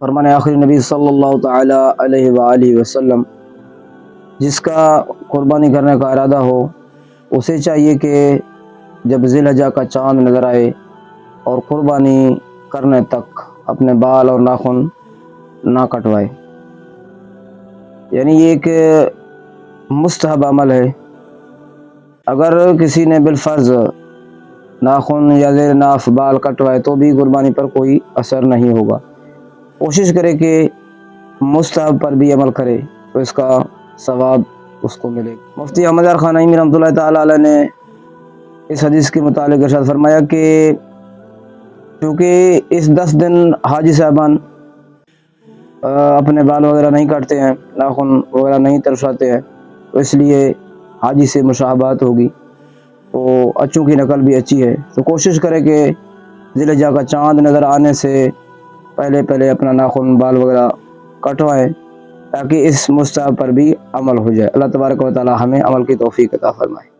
فرمان آخری نبی صلی اللہ تعالی علیہ وآلہ وسلم، جس کا قربانی کرنے کا ارادہ ہو اسے چاہیے کہ جب ذی الحجہ کا چاند نظر آئے اور قربانی کرنے تک اپنے بال اور ناخن نہ کٹوائے۔ یعنی یہ ایک مستحب عمل ہے۔ اگر کسی نے بالفرض ناخن یا زیر ناف بال کٹوائے تو بھی قربانی پر کوئی اثر نہیں ہوگا۔ کوشش کرے کہ مستحب پر بھی عمل کرے تو اس کا ثواب اس کو ملے گا۔ مفتی احمد یار خان نعیمی رحمۃ اللہ تعالی علیہ نے اس حدیث کے متعلق ارشاد فرمایا کہ چونکہ اس 10 دن حاجی صاحبان اپنے بال وغیرہ نہیں کاٹتے ہیں، ناخن وغیرہ نہیں ترشاتے ہیں، تو اس لیے حاجی سے مشابہت ہوگی، تو اچوں کی نقل بھی اچھی ہے۔ تو کوشش کرے کہ ذی الحجہ کا چاند نظر آنے سے پہلے اپنا ناخن بال وغیرہ کٹوائیں تاکہ اس مستحب پر بھی عمل ہو جائے۔ اللہ تبارک و تعالی ہمیں عمل کی توفیق عطا فرمائے۔